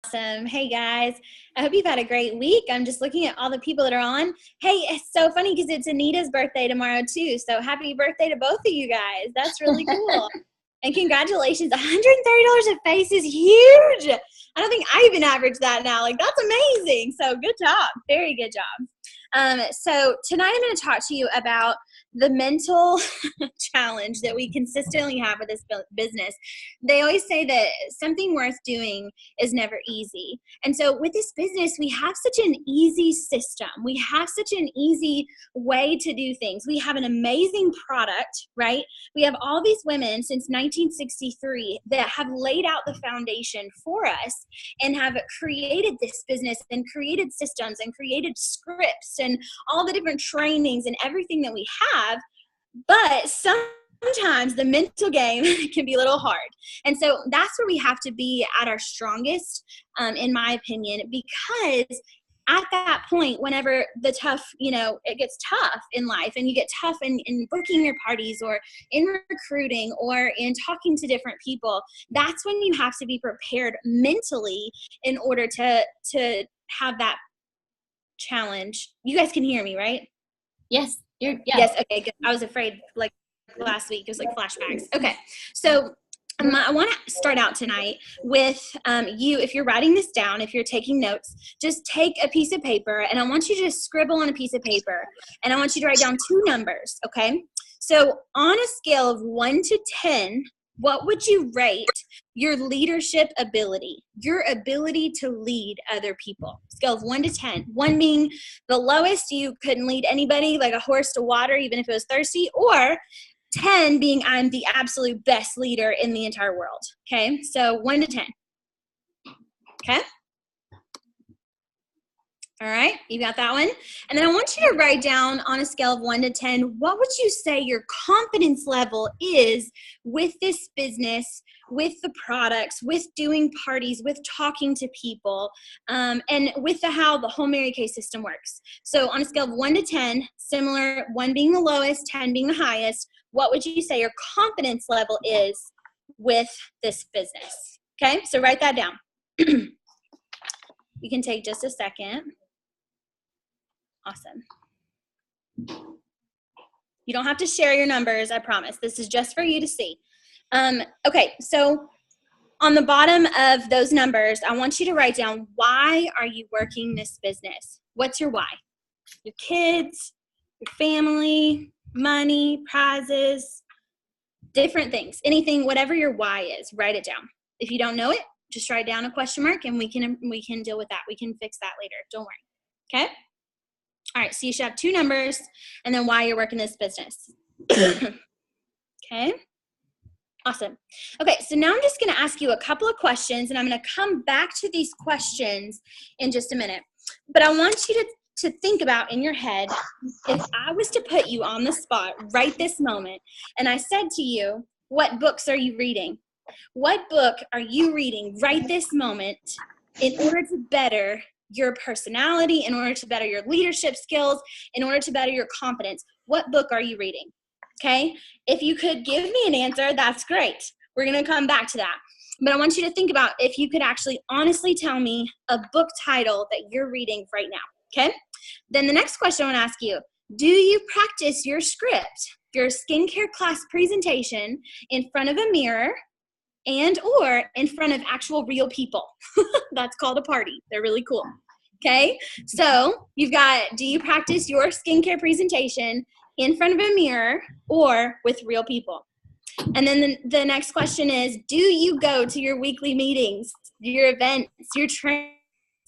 Awesome. Hey guys, I hope you've had a great week. I'm just looking at all the people that are on. Hey, it's so funny because it's Anita's birthday tomorrow too. So happy birthday to both of you guys. That's really cool. And congratulations. $130 a face is huge. I don't think I even average that now. Like, that's amazing. So good job. Very good job. So tonight I'm going to talk to you about the mental challenge that we consistently have with this business. They always say that something worth doing is never easy. And so with this business, we have such an easy system. We have such an easy way to do things. We have an amazing product, right? We have all these women since 1963 that have laid out the foundation for us and have created this business and created systems and created scripts and all the different trainings and everything that we have. But sometimes the mental game can be a little hard. And so that's where we have to be at our strongest, in my opinion, because at that point, whenever the tough, it gets tough in life and you get tough in booking your parties or in recruiting or in talking to different people, that's when you have to be prepared mentally in order to have that challenge. You guys can hear me, right? Yes. Yes. Okay, good. I was afraid like last week. It was like flashbacks. Okay. So I want to start out tonight with you. If you're writing this down, if you're taking notes, just take a piece of paper and I want you to just scribble on a piece of paper and I want you to write down two numbers. Okay. So on a scale of 1 to 10, what would you rate your leadership ability, your ability to lead other people? Scale of 1 to 10. 1 being the lowest, you couldn't lead anybody, like a horse to water, even if it was thirsty, or 10 being I'm the absolute best leader in the entire world. Okay, so 1 to 10. Okay. All right, you got that one? And then I want you to write down on a scale of 1 to 10, what would you say your confidence level is with this business, with the products, with doing parties, with talking to people, and with how the whole Mary Kay system works. So on a scale of 1 to 10, similar, 1 being the lowest, 10 being the highest, what would you say your confidence level is with this business? Okay, so write that down. You can take just a second. Awesome. You don't have to share your numbers, I promise. This is just for you to see. Okay, so on the bottom of those numbers, I want you to write down, why are you working this business? What's your why? Your kids, your family, money, prizes, different things. Anything, whatever your why is, write it down. If you don't know it, just write down a question mark and we can deal with that. We can fix that later. Don't worry. Okay? All right, so you should have two numbers and then why you're working this business. Okay, awesome. Okay, so now I'm just going to ask you a couple of questions and I'm going to come back to these questions in just a minute. But I want you to think about in your head, if I was to put you on the spot right this moment and I said to you, what books are you reading? What book are you reading right this moment in order to better your personality, in order to better your leadership skills, in order to better your confidence? What book are you reading? Okay? If you could give me an answer, that's great. We're going to come back to that. But I want you to think about if you could actually honestly tell me a book title that you're reading right now. Okay? Then the next question I want to ask you, do you practice your script, your skincare class presentation in front of a mirror and or in front of actual real people? That's called a party. They're really cool. Okay, so you've got, do you practice your skincare presentation in front of a mirror or with real people? And then the next question is, do you go to your weekly meetings, your events, your trainings?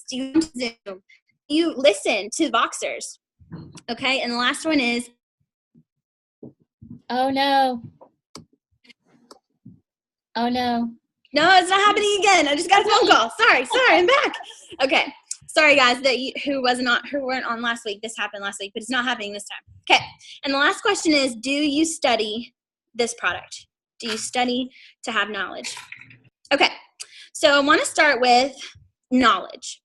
Do you use Zoom? Do you listen to Voxers? Okay, and the last one is, Oh no. Oh no. No, it's not happening again. I just got a phone call. Sorry, I'm back. Okay. Sorry, guys, who weren't on last week. This happened last week, but it's not happening this time. Okay. And the last question is, do you study this product? Do you study to have knowledge? Okay. So I want to start with knowledge.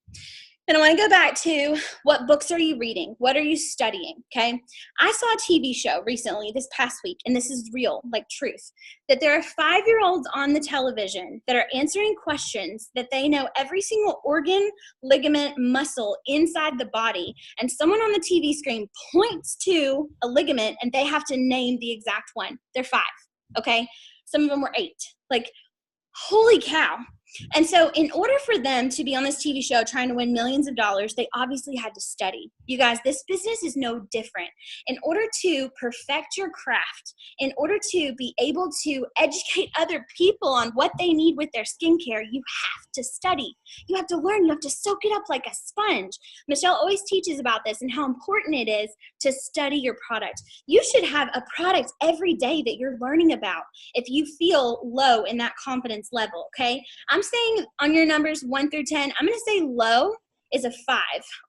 And I want to go back to what books are you reading? What are you studying? Okay. I saw a TV show recently this past week, and this is real, like truth, that there are 5-year-olds on the television that are answering questions that they know every single organ, ligament, muscle inside the body. And someone on the TV screen points to a ligament and they have to name the exact one. They're 5. Okay. Some of them were 8. Like, holy cow. And so in order for them to be on this TV show trying to win millions of dollars, they obviously had to study. You guys, this business is no different. In order to perfect your craft, in order to be able to educate other people on what they need with their skincare, you have to study. You have to learn. You have to soak it up like a sponge. Michelle always teaches about this and how important it is to study your product. You should have a product every day that you're learning about if you feel low in that confidence level, okay? I'm saying on your numbers 1 through 10, I'm going to say low is a 5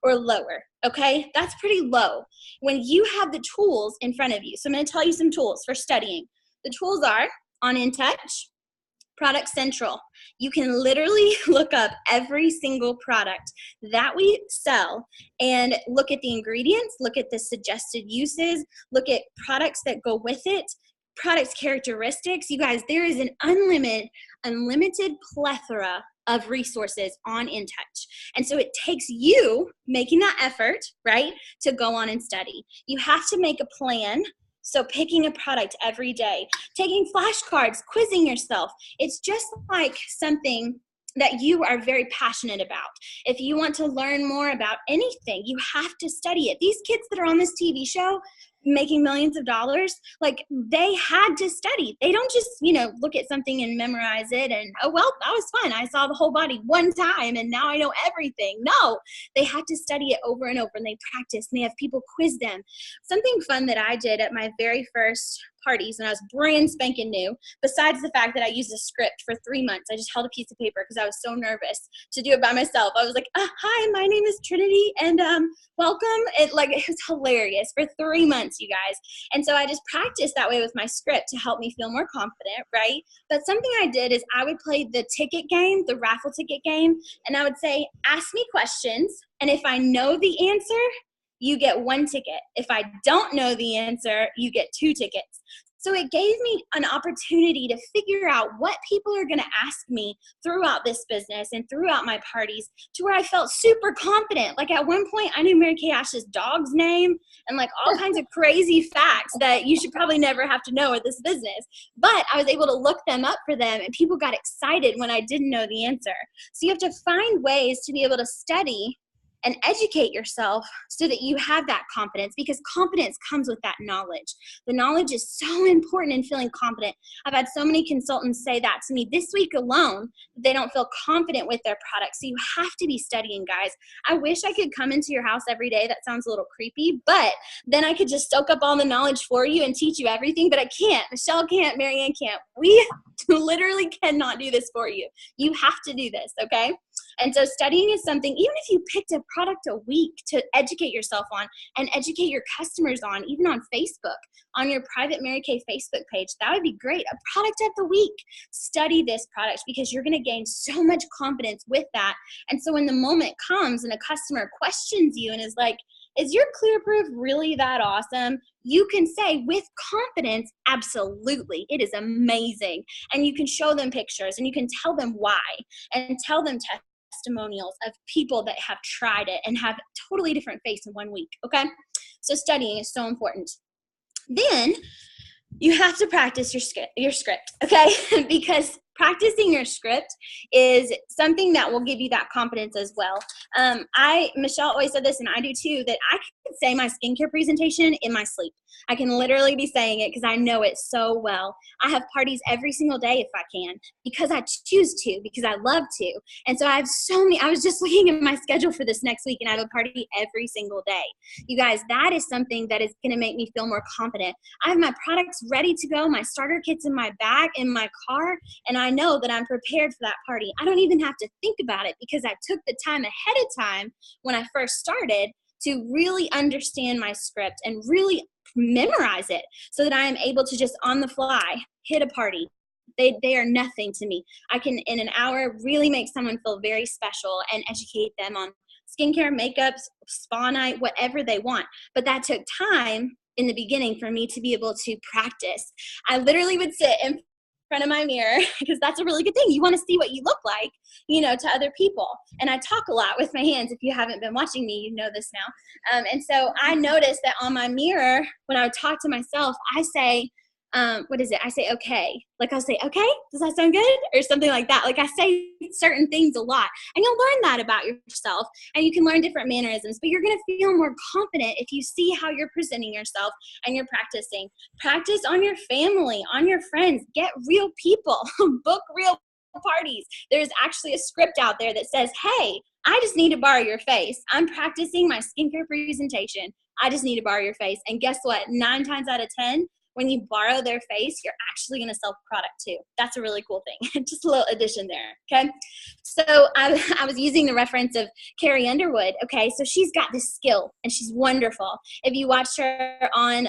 or lower, okay? That's pretty low when you have the tools in front of you. So I'm going to tell you some tools for studying. The tools are on InTouch, Product Central. You can literally look up every single product that we sell and look at the ingredients, look at the suggested uses, look at products that go with it, products characteristics. You guys, there is an unlimited plethora of resources on InTouch. And so it takes you making that effort, right, to go on and study. You have to make a plan. So picking a product every day, taking flashcards, quizzing yourself. It's just like something that you are very passionate about. If you want to learn more about anything, you have to study it. These kids that are on this TV show making millions of dollars, like they had to study. They don't just, look at something and memorize it and, oh, well, that was fun. I saw the whole body one time and now I know everything. No, they had to study it over and over and they practice and they have people quiz them. Something fun that I did at my very first parties when I was brand spanking new, besides the fact that I used a script for 3 months. I just held a piece of paper because I was so nervous to do it by myself. I was like, hi, my name is Trinity and welcome. It was hilarious for 3 months, you guys. And so I just practiced that way with my script to help me feel more confident, right? But something I did is I would play the ticket game, the raffle ticket game, and I would say, ask me questions. And if I know the answer, you get 1 ticket. If I don't know the answer, you get 2 tickets. So it gave me an opportunity to figure out what people are going to ask me throughout this business and throughout my parties to where I felt super confident. Like at one point, I knew Mary Kay Ash's dog's name and like all kinds of crazy facts that you should probably never have to know at this business. But I was able to look them up for them and people got excited when I didn't know the answer. So you have to find ways to be able to study and educate yourself so that you have that confidence, because confidence comes with that knowledge. The knowledge is so important in feeling confident. I've had so many consultants say that to me this week alone. They don't feel confident with their products. So you have to be studying, guys. I wish I could come into your house every day. That sounds a little creepy, but then I could just soak up all the knowledge for you and teach you everything, but I can't. Michelle can't. Marianne can't. We literally cannot do this for you. You have to do this, okay? And so studying is something, even if you picked a product a week to educate yourself on and educate your customers on, even on Facebook, on your private Mary Kay Facebook page, that would be great. A product of the week. Study this product because you're going to gain so much confidence with that. And so when the moment comes and a customer questions you and is like, is your ClearProof really that awesome? You can say with confidence, absolutely, it is amazing. And you can show them pictures and you can tell them why and tell them testimonials of people that have tried it and have a totally different face in 1 week, okay? So studying is so important. Then you have to practice your script, okay? Because practicing your script is something that will give you that confidence as well. Michelle always said this, and I do too, that I can say my skincare presentation in my sleep. I can literally be saying it because I know it so well. I have parties every single day if I can, because I choose to, because I love to. And so I have so many. I was just looking at my schedule for this next week, and I have a party every single day. You guys, that is something that is going to make me feel more confident. I have my products ready to go, my starter kits in my bag, in my car, and I know that I'm prepared for that party. I don't even have to think about it because I took the time ahead of time when I first started to really understand my script and really memorize it so that I am able to just on the fly hit a party. They are nothing to me. I can, in an hour, really make someone feel very special and educate them on skincare, makeups, spa night, whatever they want. But that took time in the beginning for me to be able to practice. I literally would sit in front of my mirror, because that's a really good thing. You want to see what you look like, to other people. And I talk a lot with my hands. If you haven't been watching me, you know this now. And so I noticed that on my mirror, when I would talk to myself, I say, what is it? I say, okay. Like I'll say, okay, does that sound good? Or something like that. Like I say certain things a lot, and you'll learn that about yourself, and you can learn different mannerisms, but you're going to feel more confident if you see how you're presenting yourself and you're practicing. Practice on your family, on your friends, get real people, book real parties. There's actually a script out there that says, hey, I just need to borrow your face. I'm practicing my skincare presentation. I just need to borrow your face. And guess what? 9 times out of 10, when you borrow their face, you're actually going to sell product too. That's a really cool thing. Just a little addition there, okay? So I was using the reference of Carrie Underwood, okay? So she's got this skill, and she's wonderful. If you watched her on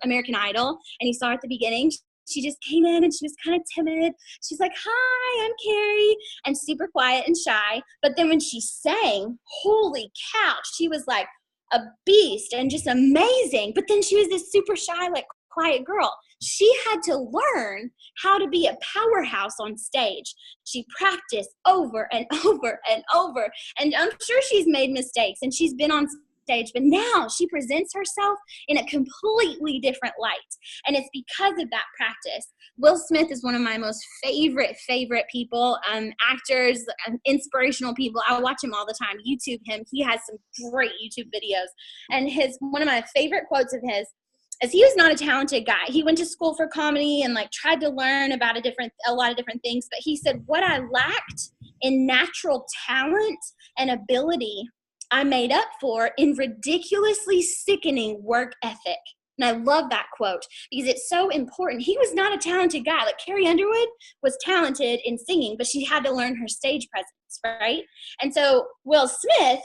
American Idol, and you saw her at the beginning, she just came in and she was kind of timid. She's like, hi, I'm Carrie, and super quiet and shy. But then when she sang, holy cow, she was like a beast and just amazing. But then she was this super shy, like quiet girl. She had to learn how to be a powerhouse on stage. She practiced over and over and over. And I'm sure she's made mistakes and she's been on stage, but now she presents herself in a completely different light. And it's because of that practice. Will Smith is one of my most favorite people, actors, inspirational people. I watch him all the time. YouTube him. He has some great YouTube videos. And one of my favorite quotes of his, as he was not a talented guy. He went to school for comedy and tried to learn about a lot of different things. But he said, what I lacked in natural talent and ability, I made up for in ridiculously sickening work ethic. And I love that quote because it's so important. He was not a talented guy. Like Carrie Underwood was talented in singing, but she had to learn her stage presence, right? And so Will Smith,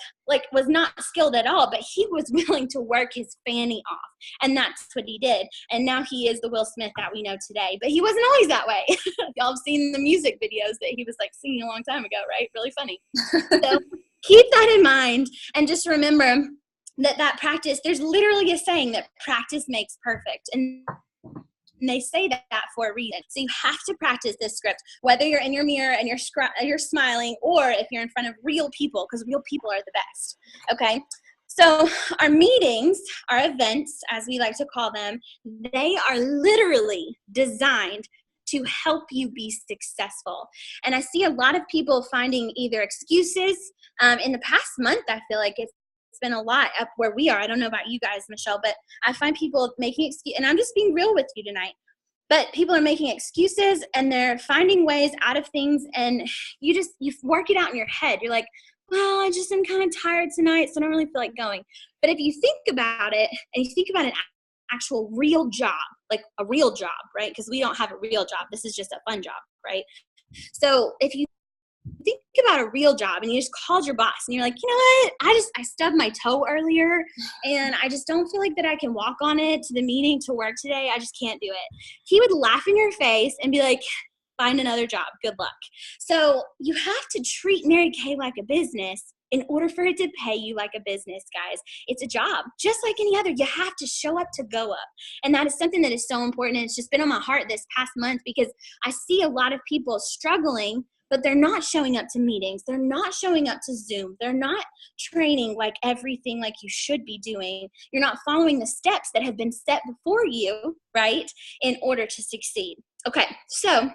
was not skilled at all, but he was willing to work his fanny off. And that's what he did. And now he is the Will Smith that we know today. But he wasn't always that way. Y'all have seen the music videos that he was singing a long time ago, right? Really funny. So keep that in mind and just remember that practice, there's literally a saying that practice makes perfect. And they say that for a reason. So you have to practice this script, whether you're in your mirror and you're smiling, or if you're in front of real people, because real people are the best. Okay. So our meetings, our events, as we like to call them, they are literally designed to help you be successful. And I see a lot of people finding either excuses. In the past month, I feel like it's been a lot up where we are. I don't know about you guys, Michelle, but I find people making excuses, and I'm just being real with you tonight. But people are making excuses and they're finding ways out of things, and you work it out in your head. You're like, well, I just am kind of tired tonight, so I don't really feel like going. But if you think about it, and you think about an actual real job, like a real job, right? Because we don't have a real job. This is just a fun job, right? So if you think about a real job and you just called your boss and you're like, you know what, I stubbed my toe earlier and I just don't feel like that I can walk on it to the meeting to work today. I just can't do it. He would laugh in your face and be like, find another job. Good luck. So you have to treat Mary Kay like a business in order for it to pay you like a business, guys. It's a job, just like any other. You have to show up to go up. And that is something that is so important. And it's just been on my heart this past month because I see a lot of people struggling, but they're not showing up to meetings. They're not showing up to Zoom. They're not training everything like you should be doing. You're not following the steps that have been set before you, right, in order to succeed. Okay, so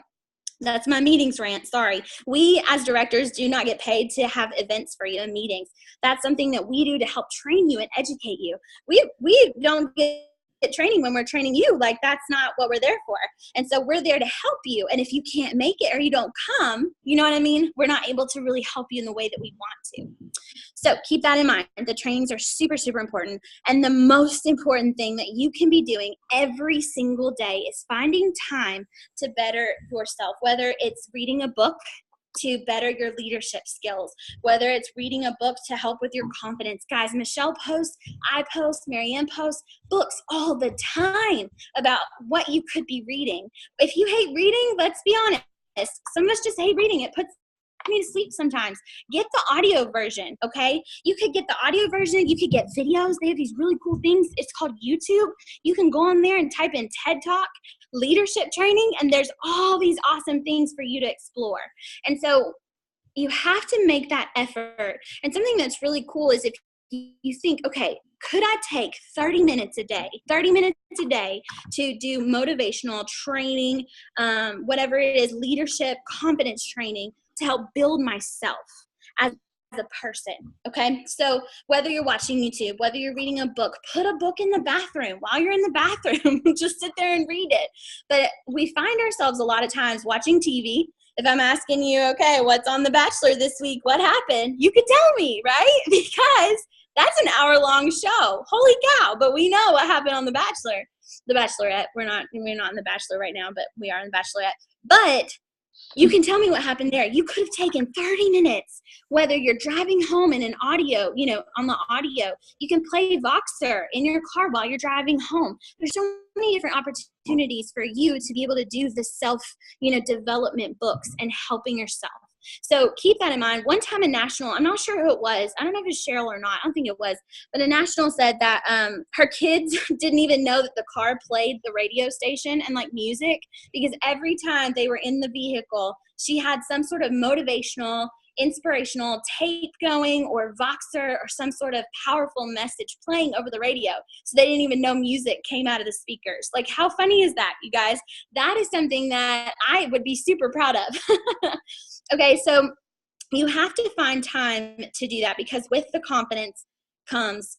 that's my meetings rant. Sorry. We as directors do not get paid to have events for you and meetings. That's something that we do to help train you and educate you. We don't get training when we're training you. That's not what we're there for. And so we're there to help you. And if you can't make it or you don't come, you know what I mean? We're not able to really help you in the way that we want to. So keep that in mind. The trainings are super, super important. And the most important thing that you can be doing every single day is finding time to better yourself, whether it's reading a book to better your leadership skills, whether it's reading a book to help with your confidence. Guys, Michelle posts, I post, Marianne posts books all the time about what you could be reading. If you hate reading, let's be honest. Some of us just hate reading. It puts me to sleep sometimes. Get the audio version, okay? You could get the audio version. You could get videos. They have these really cool things. It's called YouTube. You can go on there and type in TED Talk, leadership training, and there's all these awesome things for you to explore. And so you have to make that effort. And something that's really cool is if you think, okay, could I take 30 minutes a day to do motivational training, whatever it is, leadership, confidence training to help build myself as a person, okay? So whether you're watching YouTube, whether you're reading a book, put a book in the bathroom. While you're in the bathroom, just sit there and read it. But we find ourselves a lot of times watching TV. If I'm asking you, okay, what's on The Bachelor this week? What happened? You could tell me, right? Because that's an hour-long show. Holy cow. But we know what happened on The Bachelor. The Bachelorette. We're not in The Bachelor right now, but we are in The Bachelorette. But you can tell me what happened there. You could have taken 30 minutes, whether you're driving home in an audio, on the audio. You can play Voxer in your car while you're driving home. There's so many different opportunities for you to be able to do the self, development books and helping yourself. So keep that in mind. One time a national, I'm not sure who it was. I don't know if it was Cheryl or not. I don't think it was. But a national said that her kids didn't even know that the car played the radio station and music, because every time they were in the vehicle, she had some sort of motivational, inspirational tape going or Voxer or some sort of powerful message playing over the radio. So they didn't even know music came out of the speakers. How funny is that, you guys? That is something that I would be super proud of. Okay, so you have to find time to do that, because with the confidence comes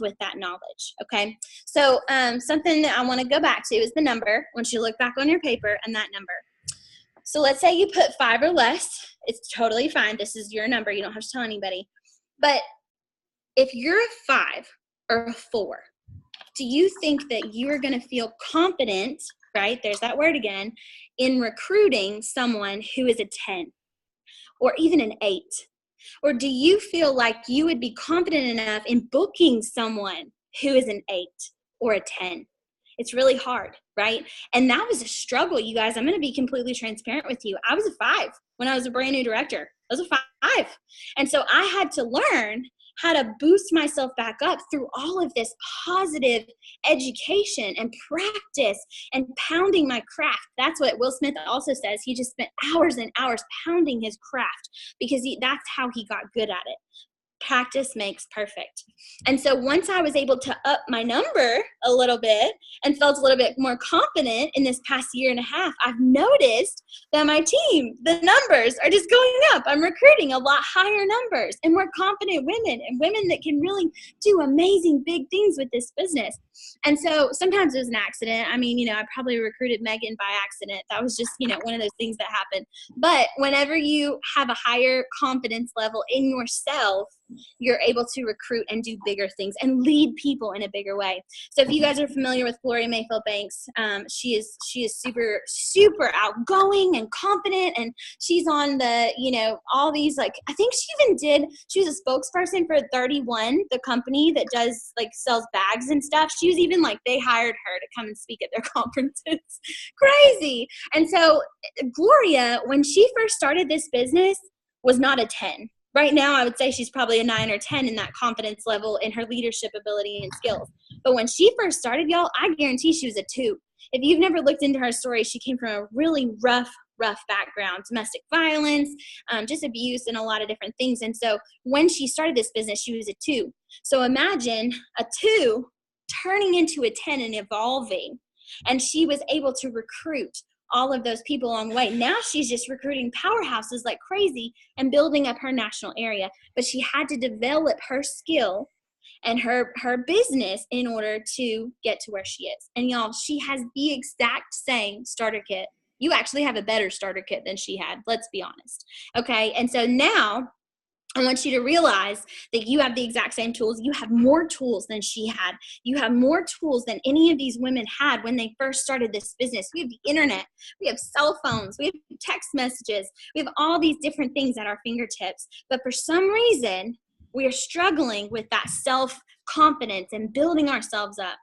with that knowledge, okay? So something that I want to go back to is the number. Once you look back on your paper and that number. So let's say you put 5 or less. It's totally fine. This is your number. You don't have to tell anybody. But if you're a 5 or a 4, do you think that you are going to feel confident, right? There's that word again, in recruiting someone who is a 10 or even an 8? Or do you feel like you would be confident enough in booking someone who is an 8 or a 10? It's really hard, right? And that was a struggle, you guys. I'm going to be completely transparent with you. I was a 5 when I was a brand new director. I was a 5. And so I had to learn how to boost myself back up through all of this positive education and practice and pounding my craft. That's what Will Smith also says. He just spent hours and hours pounding his craft because that's how he got good at it. Practice makes perfect. And so once I was able to up my number a little bit and felt a little bit more confident in this past year and a half, I've noticed that my team, the numbers are just going up. I'm recruiting a lot higher numbers and more confident women and women that can really do amazing big things with this business. And so sometimes it was an accident. I probably recruited Megan by accident. That was just, one of those things that happened. But whenever you have a higher confidence level in yourself, you're able to recruit and do bigger things and lead people in a bigger way. So if you guys are familiar with Gloria Mayfield Banks, she is super, super outgoing and confident, and she's on the, all these, I think she was a spokesperson for 31, the company that does sells bags and stuff. She was even they hired her to come and speak at their conferences. Crazy. And so Gloria, when she first started this business, was not a 10. Right now, I would say she's probably a 9 or 10 in that confidence level in her leadership ability and skills. But when she first started, y'all, I guarantee she was a 2. If you've never looked into her story, she came from a really rough background, domestic violence, just abuse and a lot of different things. And so when she started this business, she was a 2. So imagine a 2 turning into a 10 and evolving. And she was able to recruit all of those people along the way. Now she's just recruiting powerhouses like crazy and building up her national area. But she had to develop her skill and her business in order to get to where she is. And y'all, she has the exact same starter kit. You actually have a better starter kit than she had. Let's be honest. Okay. And so now I want you to realize that you have the exact same tools. You have more tools than she had. You have more tools than any of these women had when they first started this business. We have the internet. We have cell phones. We have text messages. We have all these different things at our fingertips. But for some reason, we are struggling with that self-confidence and building ourselves up.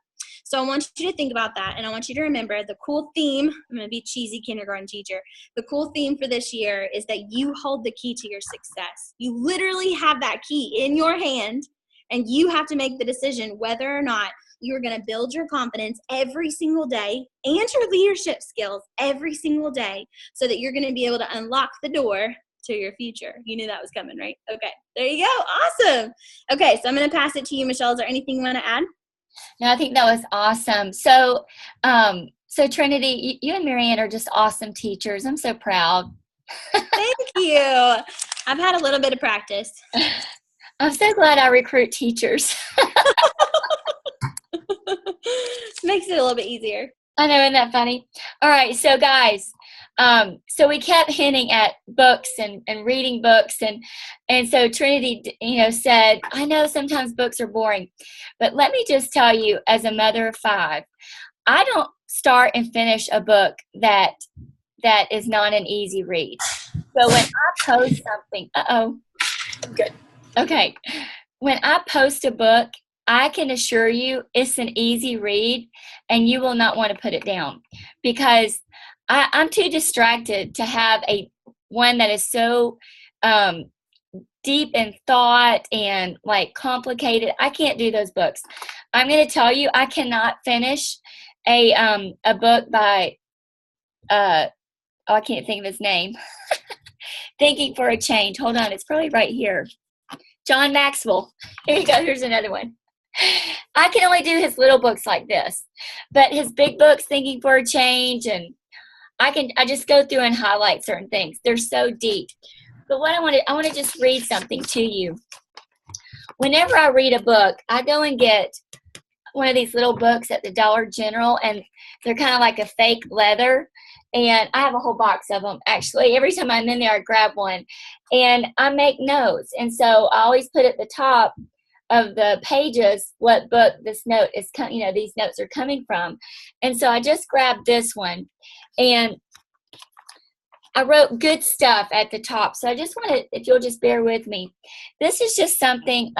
So I want you to think about that, and I want you to remember the cool theme. I'm going to be a cheesy kindergarten teacher. The cool theme for this year is that you hold the key to your success. You literally have that key in your hand, and you have to make the decision whether or not you're going to build your confidence every single day and your leadership skills every single day so that you're going to be able to unlock the door to your future. You knew that was coming, right? Okay, there you go. Awesome. Okay, so I'm going to pass it to you, Michelle. Is there anything you want to add? No, I think that was awesome. So, so Trinity, you and Marianne are just awesome teachers. I'm so proud. Thank you. I've had a little bit of practice. I'm so glad I recruit teachers. Makes it a little bit easier. I know, isn't that funny? All right, so guys, so we kept hinting at books and reading books, and so Trinity, said, I know sometimes books are boring, but let me just tell you, as a mother of 5, I don't start and finish a book that is not an easy read. So when I post something, good. Okay, when I post a book, I can assure you it's an easy read and you will not want to put it down, because I'm too distracted to have one that is so deep in thought and like complicated. I can't do those books. I'm going to tell you, I cannot finish a book by I can't think of his name. Thinking for a Change. Hold on, it's probably right here. John Maxwell. Here you go. Here's another one. I can only do his little books like this, but his big books, Thinking for a Change, and I just go through and highlight certain things. They're so deep. But what I want to just read something to you. Whenever I read a book, I go and get one of these little books at the Dollar General, and they're kind of like a fake leather. And I have a whole box of them, actually. Every time I'm in there, I grab one. And I make notes. And so I always put at the top of the pages what book this note is, these notes are coming from. And so I just grabbed this one. And I wrote good stuff at the top. So I just want to, if you'll just bear with me. This is just something,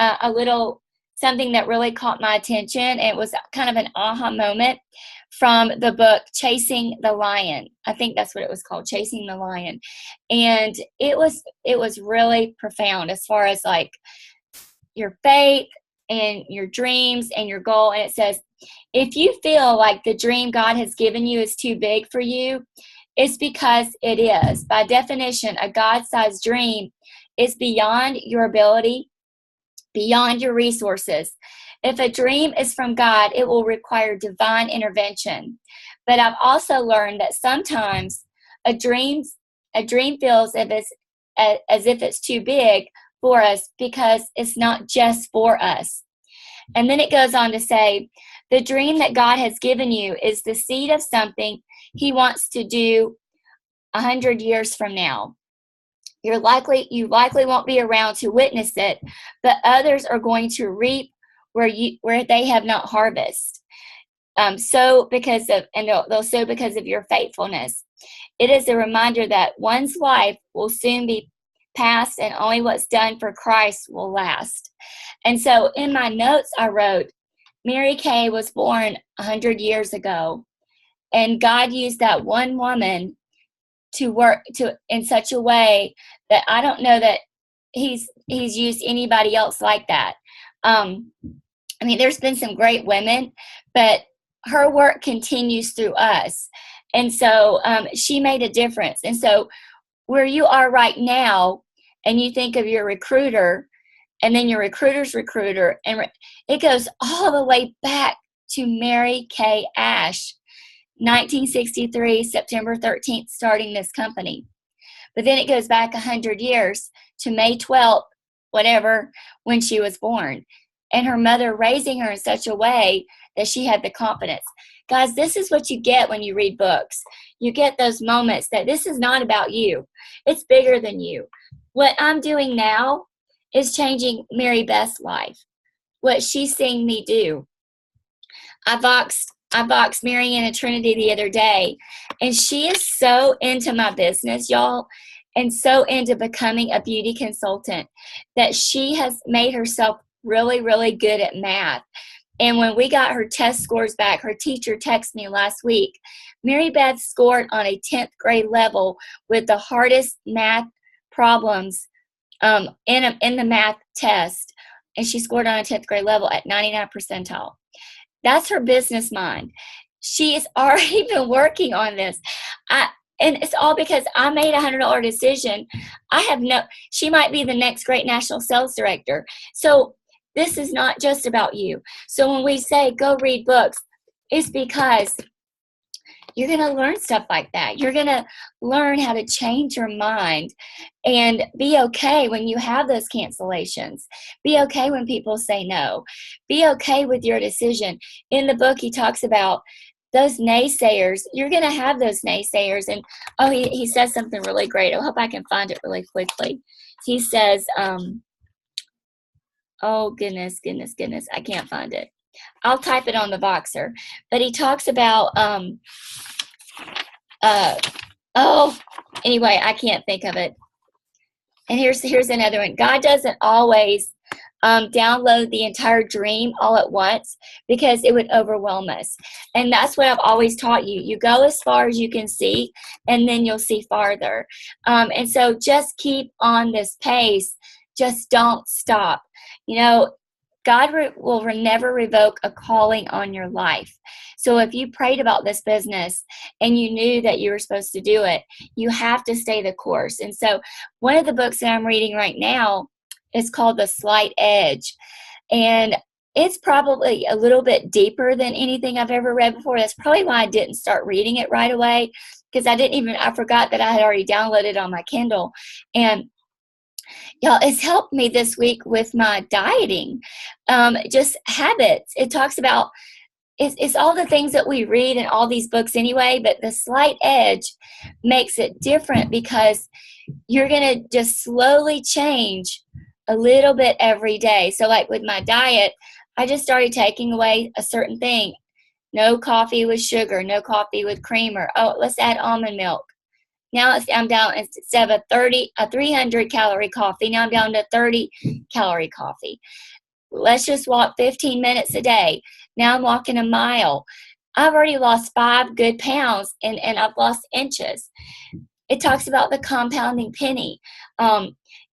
something that really caught my attention. It was kind of an aha moment from the book Chasing the Lion. I think that's what it was called, Chasing the Lion. And it was really profound as far as like your faith and your dreams and your goal. And it says, if you feel like the dream God has given you is too big for you, it's because it is. By definition, a God-sized dream is beyond your ability, beyond your resources. If a dream is from God, it will require divine intervention. But I've also learned that sometimes a dream feels as if it's too big for us because it's not just for us. And then it goes on to say, the dream that God has given you is the seed of something He wants to do 100 years from now. You likely won't be around to witness it, but others are going to reap where they have not harvested. They'll sow because of your faithfulness. It is a reminder that one's life will soon be past, and only what's done for Christ will last. And so in my notes, I wrote, Mary Kay was born 100 years ago, and God used that one woman to work in such a way that I don't know that He's used anybody else like that. There's been some great women, but her work continues through us. And so she made a difference. And so where you are right now, and you think of your recruiter, and then your recruiter's recruiter, and it goes all the way back to Mary Kay Ash, 1963, September 13th, starting this company. But then it goes back 100 years to May 12th, whatever, when she was born. And her mother raising her in such a way that she had the confidence. Guys, this is what you get when you read books. You get those moments that this is not about you. It's bigger than you. What I'm doing now is changing Mary Beth's life. What she's seeing me do. I boxed Marianne and Trinity the other day, and she is so into my business, y'all, and so into becoming a beauty consultant that she has made herself really, really good at math. And when we got her test scores back, her teacher texted me last week. Mary Beth scored on a 10th grade level with the hardest math problems in the math test. And she scored on a 10th grade level at 99th percentile. That's her business mind. She has already been working on this. And it's all because I made a $100 decision. She might be the next great national sales director. So this is not just about you. So when we say go read books, it's because you're going to learn stuff like that. You're going to learn how to change your mind and be okay when you have those cancellations. Be okay when people say no. Be okay with your decision. In the book, he talks about those naysayers. You're going to have those naysayers. And he says something really great. I hope I can find it really quickly. He says, oh, goodness, I can't find it. I'll type it on the Voxer. But he talks about, anyway, I can't think of it. And here's another one. God doesn't always download the entire dream all at once because it would overwhelm us. And that's what I've always taught you. You go as far as you can see, and then you'll see farther. And so just keep on this pace. Just don't stop. You know, God will never revoke a calling on your life. So if you prayed about this business and you knew that you were supposed to do it, you have to stay the course. And so one of the books that I'm reading right now is called The Slight Edge. And it's probably a little bit deeper than anything I've ever read before. That's probably why I didn't start reading it right away, because I forgot that I had already downloaded it on my Kindle. And y'all, it's helped me this week with my dieting, just habits. It talks about, it's all the things that we read in all these books anyway, but The Slight Edge makes it different because you're going to just slowly change a little bit every day. So like with my diet, I just started taking away a certain thing. No coffee with sugar, no coffee with creamer. Oh, let's add almond milk. Now I'm down, instead of a 300 calorie coffee, now I'm down to 30 calorie coffee. Let's just walk 15 minutes a day. Now I'm walking a mile. I've already lost 5 good pounds and I've lost inches. It talks about the compounding penny.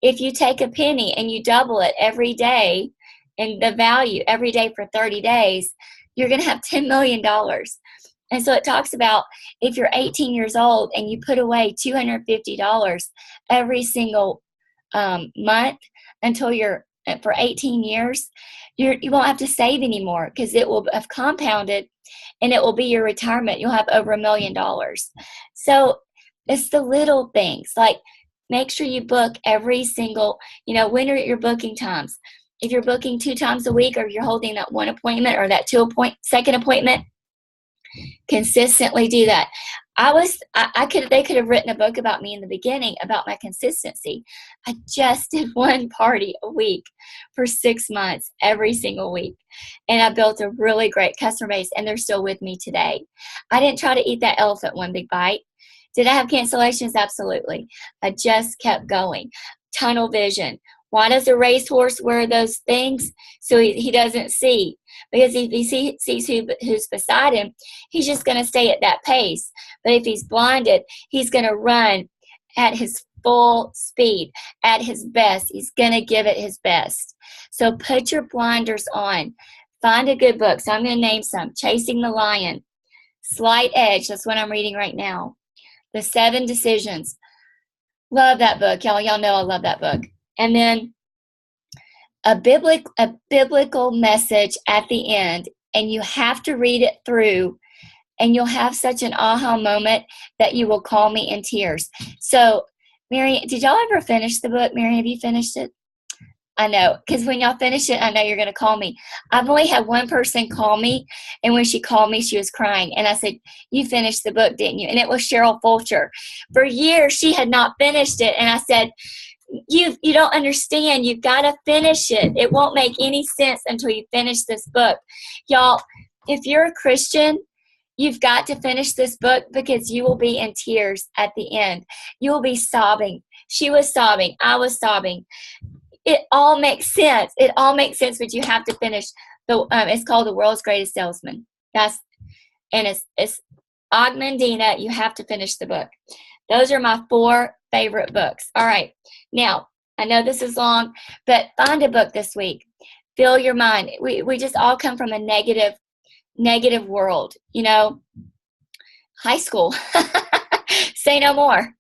If you take a penny and you double it every day, and the value every day for 30 days, you're going to have $10 million. And so it talks about if you're 18 years old and you put away $250 every single month until you're for 18 years, you won't have to save anymore because it will have compounded and it will be your retirement. You'll have over $1 million. So it's the little things, like make sure you book every single, when are your booking times? If you're booking 2 times a week, or you're holding that one appointment or that second appointment, consistently do that. They could have written a book about me in the beginning about my consistency. I just did 1 party a week for 6 months, every single week. And I built a really great customer base, and they're still with me today. I didn't try to eat that elephant one big bite. Did I have cancellations? Absolutely. I just kept going. Tunnel vision. Why does a racehorse wear those things? So he doesn't see. Because if he sees who's beside him, he's just going to stay at that pace. But if he's blinded, he's going to run at his full speed, at his best. He's going to give it his best. So put your blinders on. Find a good book. So I'm going to name some. Chasing the Lion. Slight Edge. That's what I'm reading right now. The 7 Decisions. Love that book. Y'all know I love that book. And then a biblical message at the end, and you have to read it through, and you'll have such an aha moment that you will call me in tears. So, Mary, did y'all ever finish the book? Mary, have you finished it? I know, because when y'all finish it, I know you're going to call me. I've only had one person call me, and when she called me, she was crying. And I said, you finished the book, didn't you? And it was Cheryl Fulcher. For years, she had not finished it, and I said, you don't understand. You've got to finish it. It won't make any sense until you finish this book. Y'all, if you're a Christian, you've got to finish this book because you will be in tears at the end. You will be sobbing. She was sobbing. I was sobbing. It all makes sense. It all makes sense, but you have to finish It's called The World's Greatest Salesman. It's Og Mandino. You have to finish the book. Those are my 4 favorite books. All right. Now, I know this is long, but find a book this week. Fill your mind. We just all come from a negative world, you know. High school. Say no more.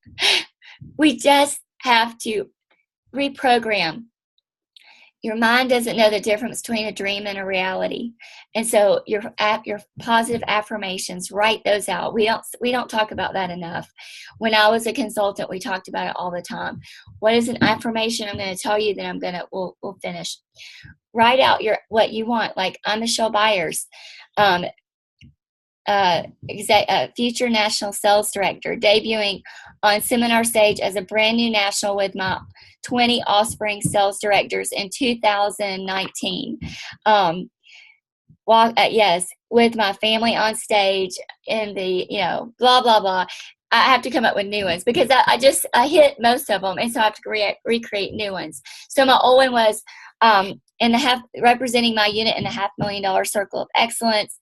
We just have to reprogram. Your mind doesn't know the difference between a dream and a reality. And so your positive affirmations, write those out. We don't talk about that enough. When I was a consultant, we talked about it all the time. What is an affirmation I'm going to tell you that we'll finish. Write out what you want. Like, I'm Michelle Byers, future national sales director, debuting on seminar stage as a brand new national with my 20 offspring sales directors in 2019. Yes, with my family on stage in the, blah, blah, blah. I have to come up with new ones because I hit most of them, and so I have to recreate new ones. So my old one was representing my unit in the $500,000 circle of excellence.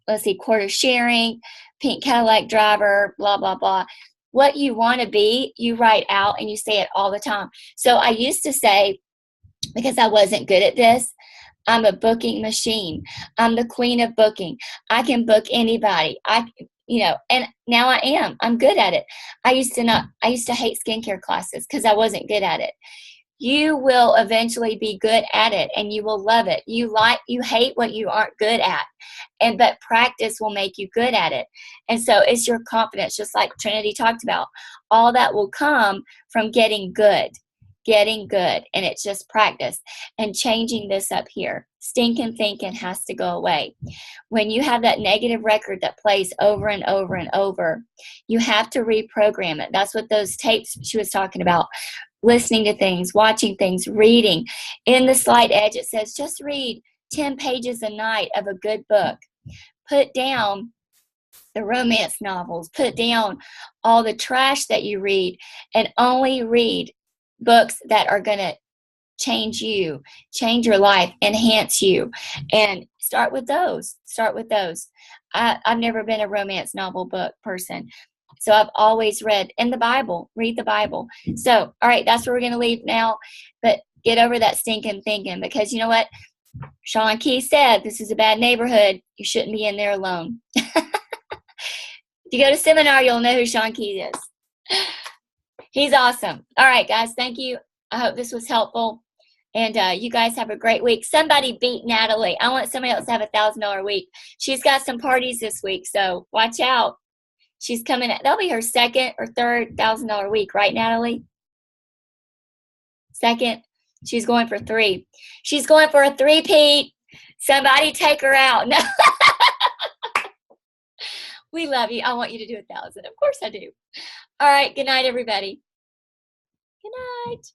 Let's see, quarter sharing, pink Cadillac driver, blah, blah, blah. What you want to be, you write out and you say it all the time. So I used to say, because I wasn't good at this, I'm a booking machine. I'm the queen of booking. I can book anybody. And now I am. I'm good at it. I used to hate skincare classes because I wasn't good at it. You will eventually be good at it and you will love it. You hate what you aren't good at. But practice will make you good at it. And so it's your confidence, just like Trinity talked about. All that will come from getting good. And it's just practice and changing this up here. Stinking thinking has to go away. When you have that negative record that plays over and over and over, you have to reprogram it. That's what those tapes she was talking about. Listening to things, watching things, reading. In the Slight Edge, it says just read 10 pages a night of a good book. Put down the romance novels. Put down all the trash that you read and only read books that are going to change you, change your life, enhance you. And start with those. I've never been a romance novel book person. So I've always read the Bible. Read the Bible. So, all right, that's where we're going to leave now. But get over that stinking thinking, because you know what? Sean Key said, this is a bad neighborhood. You shouldn't be in there alone. If you go to seminar, you'll know who Sean Key is. He's awesome. All right, guys, thank you. I hope this was helpful. And you guys have a great week. Somebody beat Natalie. I want somebody else to have $1,000 week. She's got some parties this week, so watch out. She's coming. That'll be her second or third $1,000 week, right, Natalie? Second. She's going for 3. She's going for a 3-peat. Somebody take her out. No. We love you. I want you to do 1,000. Of course I do. All right. Good night, everybody. Good night.